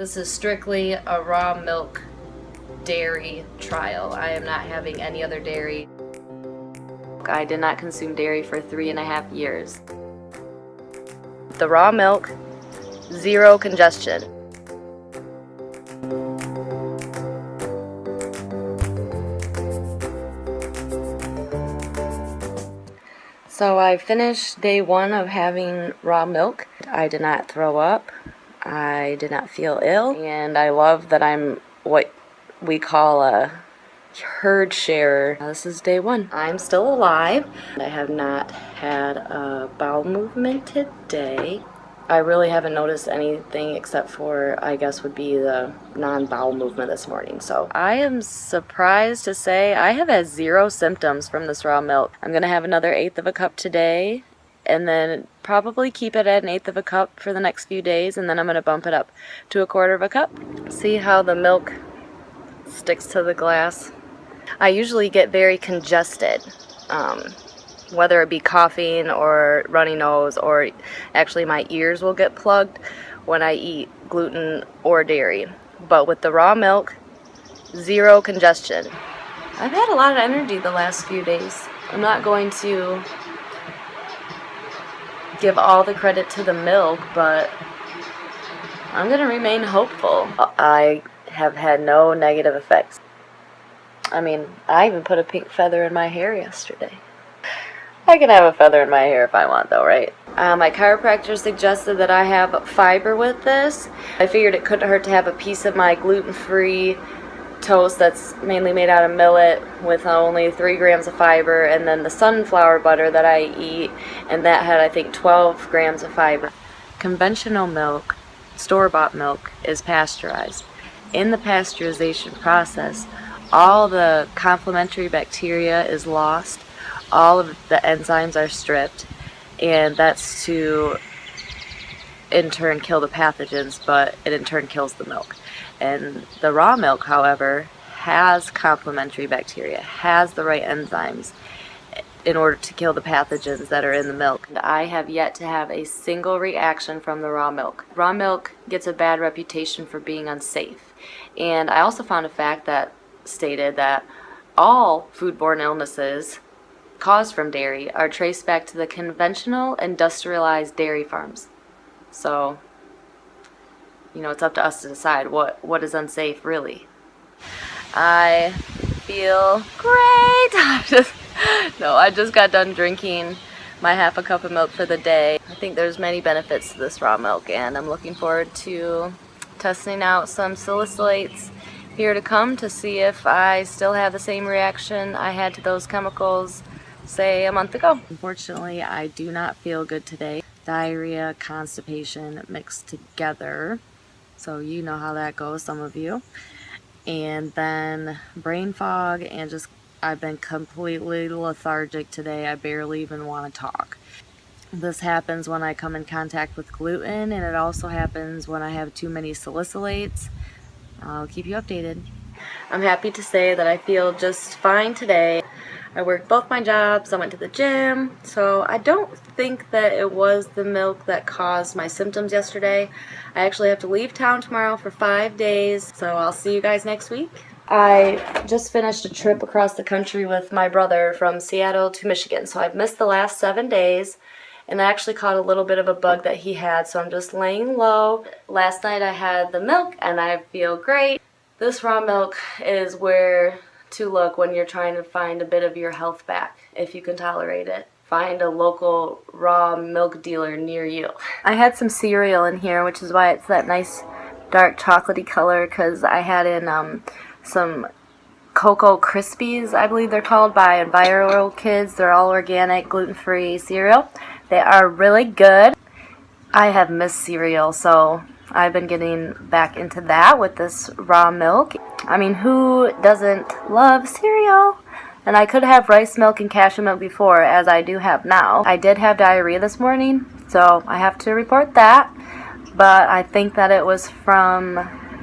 This is strictly a raw milk dairy trial. I am not having any other dairy. I did not consume dairy for 3.5 years. The raw milk, zero congestion. So I finished day 1 of having raw milk. I did not throw up. I did not feel ill. And I love that I'm what we call a herd sharer. This is day 1. I'm still alive. I have not had a bowel movement today. I really haven't noticed anything except for, I guess, would be the non-bowel movement this morning. So I am surprised to say I have had 0 symptoms from this raw milk. I'm going to have another 1/8 of a cup today and then probably keep it at 1/8 of a cup for the next few days, and then I'm going to bump it up to 1/4 of a cup. See how the milk sticks to the glass? I usually get very congested. Whether it be coughing or runny nose, or actually my ears will get plugged when I eat gluten or dairy. But with the raw milk, 0 congestion. I've had a lot of energy the last few days. I'm not going to give all the credit to the milk, but I'm going to remain hopeful. I have had no negative effects. I mean, I even put a pink feather in my hair yesterday. I can have a feather in my hair if I want, though, right? My chiropractor suggested that I have fiber with this. I figured it couldn't hurt to have a piece of my gluten-free toast that's mainly made out of millet with only 3 grams of fiber, and then the sunflower butter that I eat, and that had, I think, 12 grams of fiber. Conventional milk, store-bought milk, is pasteurized. In the pasteurization process, all the complementary bacteria is lost. All of the enzymes are stripped, and that's to in turn kill the pathogens, but it in turn kills the milk. And the raw milk, however, has complementary bacteria, has the right enzymes in order to kill the pathogens that are in the milk. And I have yet to have a single reaction from the raw milk. Raw milk gets a bad reputation for being unsafe. And I also found a fact that stated that all foodborne illnesses caused from dairy are traced back to the conventional industrialized dairy farms. So, you know, it's up to us to decide what is unsafe, really. I feel great. I just got done drinking my 1/2 cup of milk for the day. I think there's many benefits to this raw milk, and I'm looking forward to testing out some salicylates here to come to see if I still have the same reaction I had to those chemicals, say, a month ago. Unfortunately, I do not feel good today. Diarrhea, constipation mixed together. So you know how that goes, some of you. And then brain fog, and just I've been completely lethargic today. I barely even want to talk. This happens when I come in contact with gluten, and it also happens when I have too many salicylates. I'll keep you updated. I'm happy to say that I feel just fine today. I worked both my jobs, I went to the gym, so I don't think that it was the milk that caused my symptoms yesterday. I actually have to leave town tomorrow for 5 days, so I'll see you guys next week. I just finished a trip across the country with my brother from Seattle to Michigan, so I've missed the last 7 days, and I actually caught a little bit of a bug that he had, so I'm just laying low. Last night I had the milk, and I feel great. This raw milk is where to look when you're trying to find a bit of your health back, if you can tolerate it. Find a local raw milk dealer near you. I had some cereal in here, which is why it's that nice dark chocolatey color, because I had in some Cocoa Krispies, I believe they're called, by Enviro Kids. They're all organic, gluten-free cereal. They are really good. I have missed cereal, so I've been getting back into that with this raw milk. I mean, who doesn't love cereal? And I could have rice milk and cashew milk before, as I do have now. I did have diarrhea this morning, so I have to report that. But I think that it was from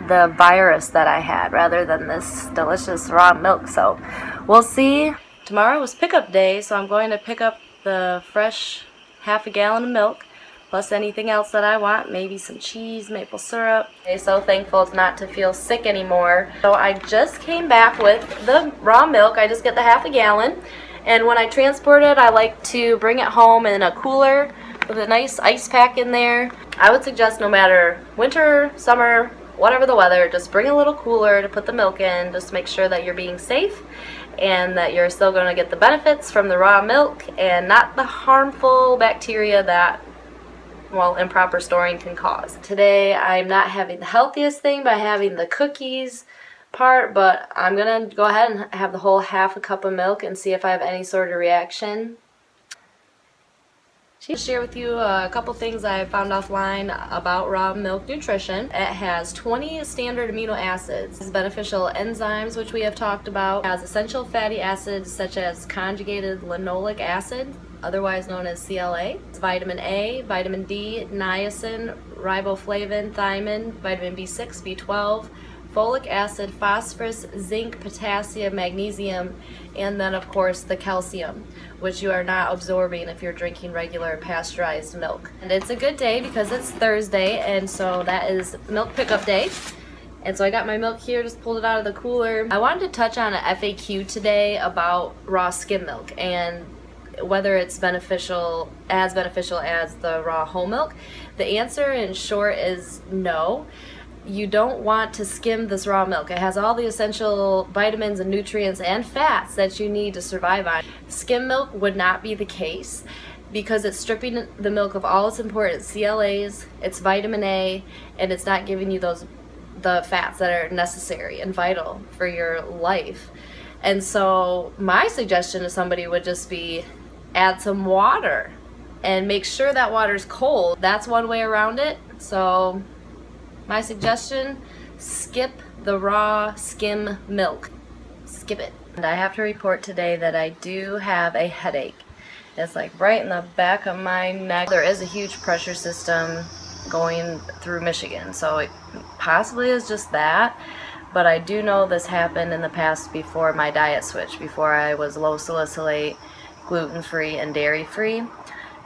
the virus that I had rather than this delicious raw milk. So we'll see. Tomorrow is pickup day, so I'm going to pick up the fresh 1/2 gallon of milk plus anything else that I want, maybe some cheese, maple syrup. I'm so thankful not to feel sick anymore. So I just came back with the raw milk. I just get the half a gallon, and when I transport it, I like to bring it home in a cooler with a nice ice pack in there. I would suggest no matter winter, summer, whatever the weather, just bring a little cooler to put the milk in. Just make sure that you're being safe and that you're still going to get the benefits from the raw milk and not the harmful bacteria that, well, improper storing can cause. Today I'm not having the healthiest thing by having the cookies part, but I'm going to go ahead and have the whole half a cup of milk and see if I have any sort of reaction. To share with you a couple things I found offline about raw milk nutrition. It has 20 standard amino acids, beneficial enzymes, which we have talked about. It has essential fatty acids such as conjugated linoleic acid, otherwise known as CLA. It's vitamin A, vitamin D, niacin, riboflavin, thiamine, vitamin B6, B12, folic acid, phosphorus, zinc, potassium, magnesium, and then of course the calcium, which you are not absorbing if you're drinking regular pasteurized milk. And it's a good day because it's Thursday, and so that is milk pickup day. And so I got my milk here, just pulled it out of the cooler. I wanted to touch on an FAQ today about raw skim milk and whether it's beneficial as the raw whole milk. The answer in short is no. You don't want to skim this raw milk. It has all the essential vitamins and nutrients and fats that you need to survive on. Skim milk would not be the case because it's stripping the milk of all its important CLAs, its vitamin A, and it's not giving you the fats that are necessary and vital for your life. And so my suggestion to somebody would just be add some water and make sure that water's cold. That's one way around it. So my suggestion, skip the raw skim milk. Skip it. And I have to report today that I do have a headache. It's like right in the back of my neck. There is a huge pressure system going through Michigan, so it possibly is just that. But I do know this happened in the past before my diet switch, before I was low salicylate, gluten-free, and dairy-free.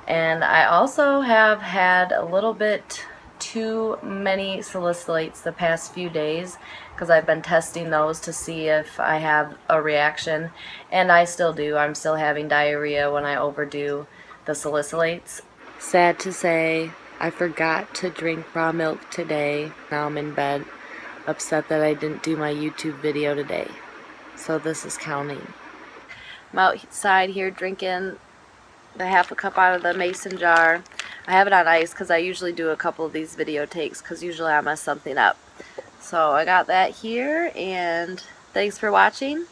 And I also have had a little bit too many salicylates the past few days because I've been testing those to see if I have a reaction, and I still do. I'm still having diarrhea when I overdo the salicylates. Sad to say, I forgot to drink raw milk today. Now I'm in bed, upset that I didn't do my YouTube video today. So this is counting. I'm outside here drinking the half a cup out of the mason jar. I have it on ice because I usually do a couple of these video takes because usually I mess something up. So I got that here, and thanks for watching.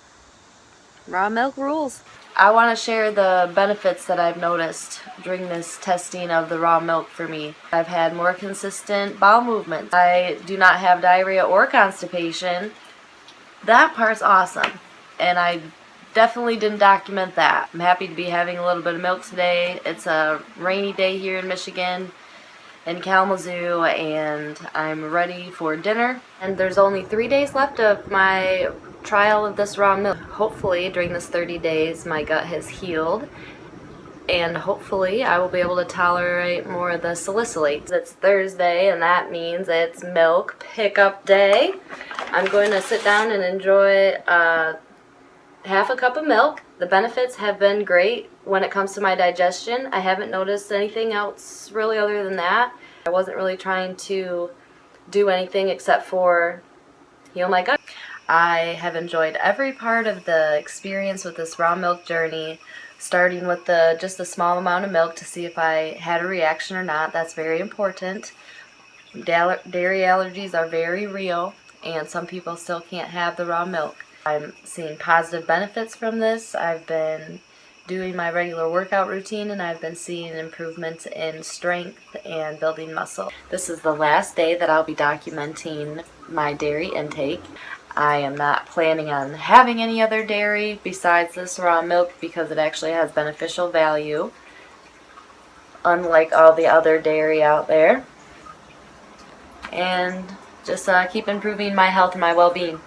Raw milk rules. I want to share the benefits that I've noticed during this testing of the raw milk for me. I've had more consistent bowel movements. I do not have diarrhea or constipation. That part's awesome, and I definitely didn't document that. I'm happy to be having a little bit of milk today. It's a rainy day here in Michigan, in Kalamazoo, and I'm ready for dinner. And there's only 3 days left of my trial of this raw milk. Hopefully during this 30 days my gut has healed, and hopefully I will be able to tolerate more of the salicylates. It's Thursday, and that means it's milk pickup day. I'm going to sit down and enjoy half a cup of milk. The benefits have been great when it comes to my digestion. I haven't noticed anything else really other than that. I wasn't really trying to do anything except for heal my gut. I have enjoyed every part of the experience with this raw milk journey, starting with just a small amount of milk to see if I had a reaction or not. That's very important. Dairy allergies are very real, and some people still can't have the raw milk. I'm seeing positive benefits from this. I've been doing my regular workout routine, and I've been seeing improvements in strength and building muscle. This is the last day that I'll be documenting my dairy intake. I am not planning on having any other dairy besides this raw milk because it actually has beneficial value, unlike all the other dairy out there. And just keep improving my health and my well-being.